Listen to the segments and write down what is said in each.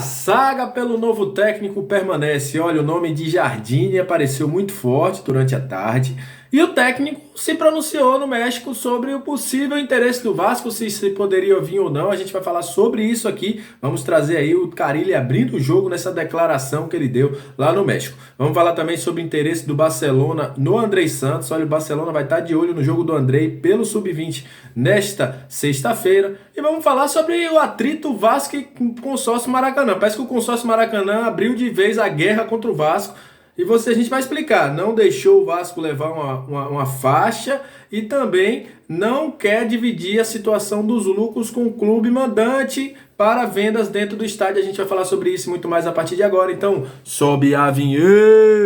Saga pelo novo técnico permanece. Olha, o nome de Jardine apareceu muito forte durante a tarde. E o técnico se pronunciou no México sobre o possível interesse do Vasco, se poderia vir ou não. A gente vai falar sobre isso aqui. Vamos trazer aí o Carille abrindo o jogo nessa declaração que ele deu lá no México. Vamos falar também sobre o interesse do Barcelona no Andrei Santos. Olha, o Barcelona vai estar de olho no jogo do Andrei pelo Sub-20 nesta sexta-feira. E vamos falar sobre o atrito Vasco e consórcio Maracanã. Parece que o consórcio Maracanã abriu de vez a guerra contra o Vasco. E a gente vai explicar, não deixou o Vasco levar uma faixa e também não quer dividir a situação dos lucros com o clube mandante para vendas dentro do estádio. A gente vai falar sobre isso e muito mais a partir de agora, então sobe a vinheta!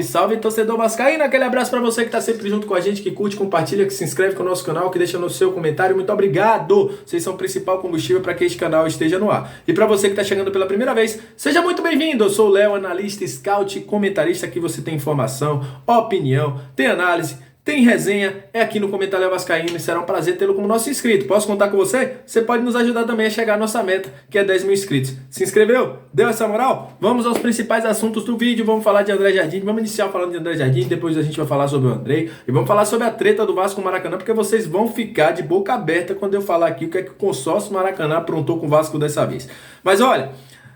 Salve, torcedor vascaíno, aquele abraço para você que tá sempre junto com a gente, que curte, compartilha, que se inscreve com o nosso canal, que deixa no seu comentário. Muito obrigado! Vocês são o principal combustível para que este canal esteja no ar. E para você que tá chegando pela primeira vez, seja muito bem-vindo! Eu sou o Léo, analista, scout, comentarista. Aqui você tem informação, opinião, tem análise, tem resenha, é aqui no Comentário Léo Vascaíno e será um prazer tê-lo como nosso inscrito. Posso contar com você? Você pode nos ajudar também a chegar à nossa meta, que é 10 mil inscritos. Se inscreveu? Deu essa moral? Vamos aos principais assuntos do vídeo. Vamos falar de André Jardine. Vamos iniciar falando de André Jardine, depois a gente vai falar sobre o Andrei. E vamos falar sobre a treta do Vasco com o Maracanã, porque vocês vão ficar de boca aberta quando eu falar aqui o que é que o consórcio Maracanã aprontou com o Vasco dessa vez. Mas olha,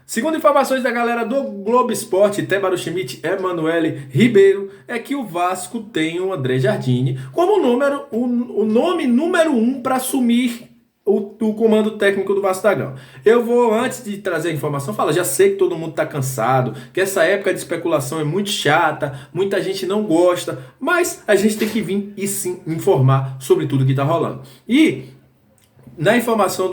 segundo informações da galera do Globo Esporte, Tébaro Schmidt, Emanuele Ribeiro, é que o Vasco tem o André Jardine como o nome número 1 para assumir o comando técnico do Vasco da Gama. Eu vou, antes de trazer a informação, falar, já sei que todo mundo está cansado, que essa época de especulação é muito chata, muita gente não gosta, mas a gente tem que vir e sim informar sobre tudo que está rolando. E na informação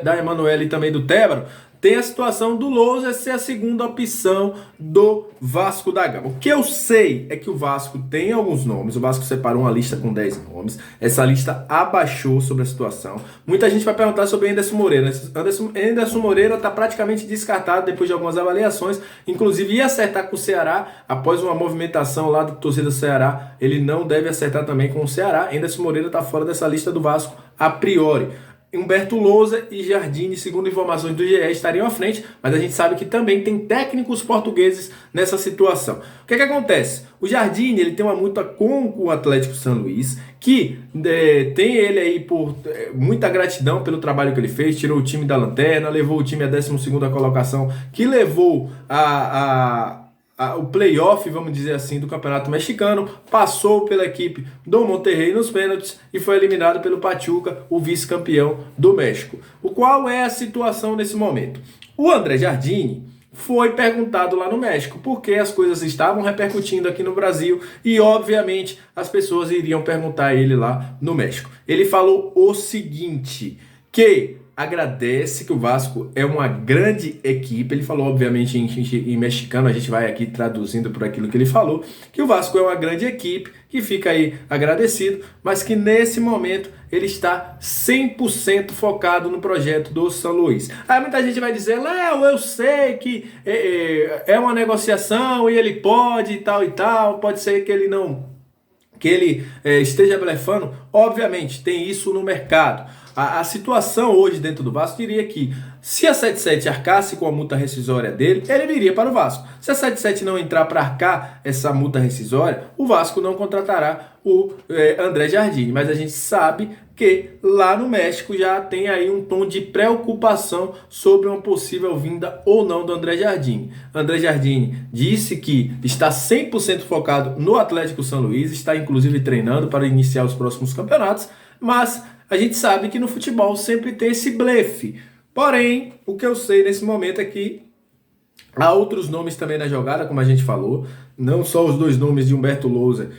da Emanuele e também do Tébaro, tem a situação do Lousa ser a segunda opção do Vasco da Gama. O que eu sei é que o Vasco tem alguns nomes. O Vasco separou uma lista com 10 nomes. Essa lista abaixou sobre a situação. Muita gente vai perguntar sobre Anderson Moreira. Anderson Moreira está praticamente descartado depois de algumas avaliações. Inclusive ia acertar com o Ceará. Após uma movimentação lá do torcida do Ceará, ele não deve acertar também com o Ceará. Anderson Moreira está fora dessa lista do Vasco a priori. Humberto Lousa e Jardine, segundo informações do GE, estariam à frente, mas a gente sabe que também tem técnicos portugueses nessa situação. O que acontece? O Jardine, ele tem uma multa com o Atlético São Luís, que tem ele aí por muita gratidão pelo trabalho que ele fez, tirou o time da lanterna, levou o time à 12ª colocação, que levou o playoff, vamos dizer assim, do Campeonato Mexicano, passou pela equipe do Monterrey nos pênaltis e foi eliminado pelo Pachuca, o vice-campeão do México. Qual é a situação nesse momento? O André Jardine foi perguntado lá no México porque as coisas estavam repercutindo aqui no Brasil e, obviamente, as pessoas iriam perguntar a ele lá no México. Ele falou o seguinte, que agradece que o Vasco é uma grande equipe. Ele falou, obviamente, em mexicano, a gente vai aqui traduzindo por aquilo que ele falou, que o Vasco é uma grande equipe, que fica aí agradecido, mas que nesse momento ele está 100% focado no projeto do São Luís. Aí muita gente vai dizer, Léo, eu sei que é uma negociação e ele pode e tal, pode ser que ele não, esteja blefando. Obviamente, tem isso no mercado. A situação hoje dentro do Vasco diria que se a 77 arcasse com a multa rescisória dele, ele viria para o Vasco. Se a 77 não entrar para arcar essa multa rescisória, o Vasco não contratará o André Jardine. Mas a gente sabe que lá no México já tem aí um tom de preocupação sobre uma possível vinda ou não do André Jardine. André Jardine disse que está 100% focado no Atlético São Luís, está inclusive treinando para iniciar os próximos campeonatos, mas a gente sabe que no futebol sempre tem esse blefe. Porém, o que eu sei nesse momento é que há outros nomes também na jogada, como a gente falou. Não só os dois nomes de Humberto Lousa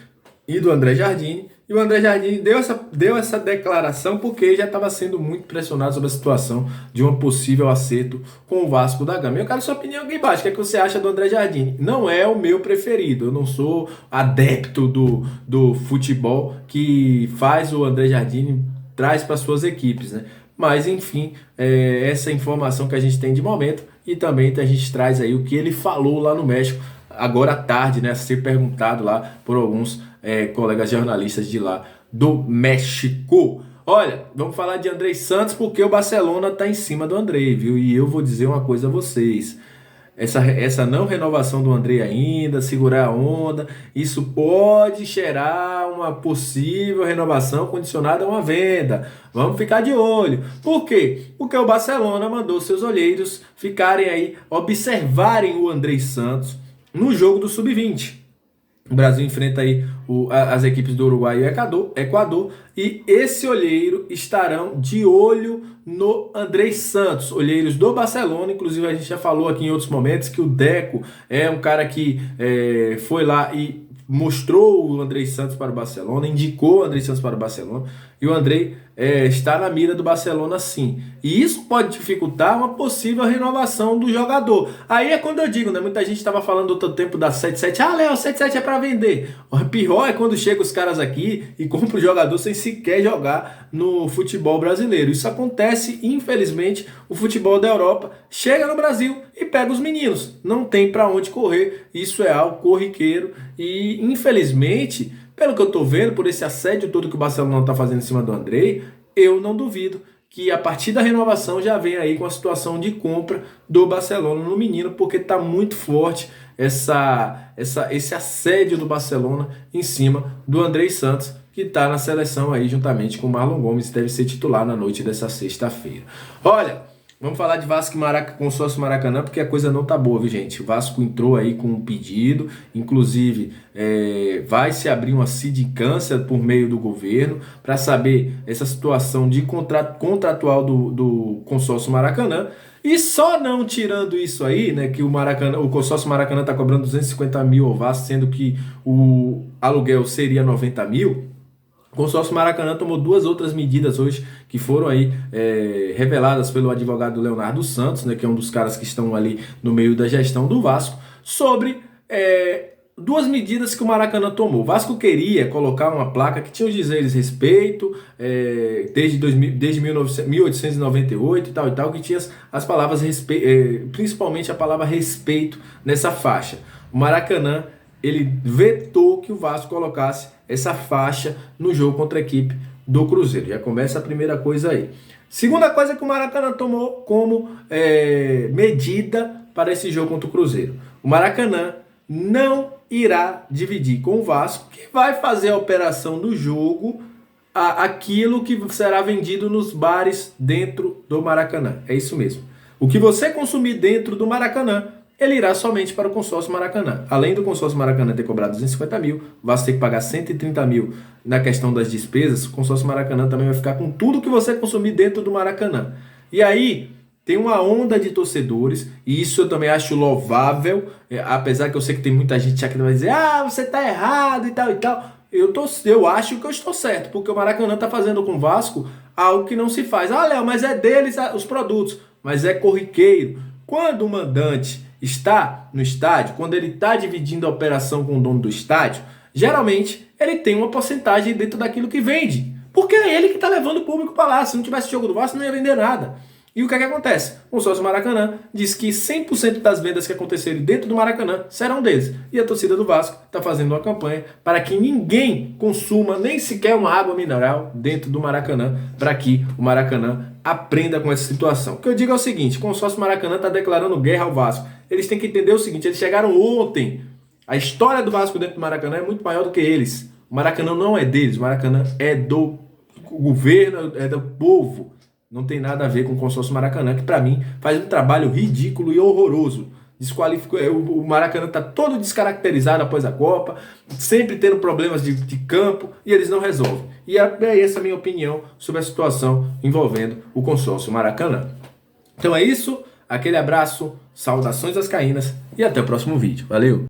e do André Jardine. E o André Jardine deu essa declaração porque já estava sendo muito pressionado sobre a situação de um possível acerto com o Vasco da Gama. Eu quero sua opinião aqui embaixo. O que é que você acha do André Jardine? Não é o meu preferido. Eu não sou adepto do futebol que faz o André Jardine traz para suas equipes, né? Mas, enfim, essa informação que a gente tem de momento e também a gente traz aí o que ele falou lá no México, agora à tarde, né? A ser perguntado lá por alguns colegas jornalistas de lá do México. Olha, vamos falar de Andrei Santos porque o Barcelona tá em cima do Andrei, viu? E eu vou dizer uma coisa a vocês. Essa não renovação do Andrei ainda, segurar a onda, isso pode cheirar uma possível renovação condicionada a uma venda. Vamos ficar de olho. Por quê? Porque o Barcelona mandou seus olheiros ficarem aí, observarem o Andrei Santos no jogo do Sub-20. O Brasil enfrenta aí as equipes do Uruguai e Equador, e esse olheiro estarão de olho no Andrei Santos, olheiros do Barcelona. Inclusive a gente já falou aqui em outros momentos que o Deco é um cara que foi lá e mostrou o Andrei Santos para o Barcelona, indicou o Andrei Santos para o Barcelona, e o Andrei está na mira do Barcelona sim. E isso pode dificultar uma possível renovação do jogador. Aí é quando eu digo, né? Muita gente estava falando outro tempo da 77. Ah, Léo, 77 é para vender. O pior é quando chegam os caras aqui e compram o jogador sem sequer jogar no futebol brasileiro. Isso acontece, infelizmente, o futebol da Europa chega no Brasil e pega os meninos. Não tem para onde correr. Isso é algo corriqueiro e, infelizmente, pelo que eu tô vendo, por esse assédio todo que o Barcelona tá fazendo em cima do Andrei, eu não duvido que a partir da renovação já vem aí com a situação de compra do Barcelona no menino, porque tá muito forte esse assédio do Barcelona em cima do Andrei Santos, que tá na seleção aí juntamente com o Marlon Gomes, deve ser titular na noite dessa sexta-feira. Olha, vamos falar de Vasco e consórcio Maracanã, porque a coisa não tá boa, viu, gente? O Vasco entrou aí com um pedido, inclusive vai se abrir uma sindicância por meio do governo para saber essa situação de contratual do consórcio Maracanã. E só não tirando isso aí, né, que o consórcio Maracanã tá cobrando 250 mil ao Vasco, sendo que o aluguel seria 90 mil. O consórcio Maracanã tomou duas outras medidas hoje que foram aí reveladas pelo advogado Leonardo Santos, né, que é um dos caras que estão ali no meio da gestão do Vasco, sobre duas medidas que o Maracanã tomou. O Vasco queria colocar uma placa que tinha os dizeres respeito, desde 1898 e tal, que tinha as palavras principalmente a palavra respeito nessa faixa. O Maracanã, ele vetou que o Vasco colocasse essa faixa no jogo contra a equipe do Cruzeiro. Já começa a primeira coisa aí. Segunda coisa que o Maracanã tomou como medida para esse jogo contra o Cruzeiro. O Maracanã não irá dividir com o Vasco, que vai fazer a operação do jogo, aquilo que será vendido nos bares dentro do Maracanã. É isso mesmo. O que você consumir dentro do Maracanã, ele irá somente para o consórcio Maracanã. Além do consórcio Maracanã ter cobrado 250 mil, o Vasco ter que pagar 130 mil na questão das despesas, o consórcio Maracanã também vai ficar com tudo que você consumir dentro do Maracanã. E aí tem uma onda de torcedores, e isso eu também acho louvável, apesar que eu sei que tem muita gente aqui que vai dizer, você tá errado e tal e tal. Eu acho que eu estou certo, porque o Maracanã tá fazendo com o Vasco algo que não se faz. Léo, mas é deles os produtos, mas é corriqueiro. Quando o mandante está no estádio, quando ele está dividindo a operação com o dono do estádio, geralmente ele tem uma porcentagem dentro daquilo que vende, porque é ele que está levando o público para lá. Se não tivesse jogo do Vasco, não ia vender nada. E o que é que acontece? O consórcio Maracanã diz que 100% das vendas que acontecerem dentro do Maracanã serão deles. E a torcida do Vasco está fazendo uma campanha para que ninguém consuma nem sequer uma água mineral dentro do Maracanã, para que o Maracanã aprenda com essa situação. O que eu digo é o seguinte: o consórcio Maracanã está declarando guerra ao Vasco. Eles têm que entender o seguinte: eles chegaram ontem. A história do Vasco dentro do Maracanã é muito maior do que eles. O Maracanã não é deles, o Maracanã é do governo, é do povo. Não tem nada a ver com o consórcio Maracanã, que para mim faz um trabalho ridículo e horroroso. O Maracanã está todo descaracterizado após a Copa, sempre tendo problemas de campo, e eles não resolvem. E é essa a minha opinião sobre a situação envolvendo o consórcio Maracanã. Então é isso, aquele abraço, saudações vascaínas e até o próximo vídeo. Valeu!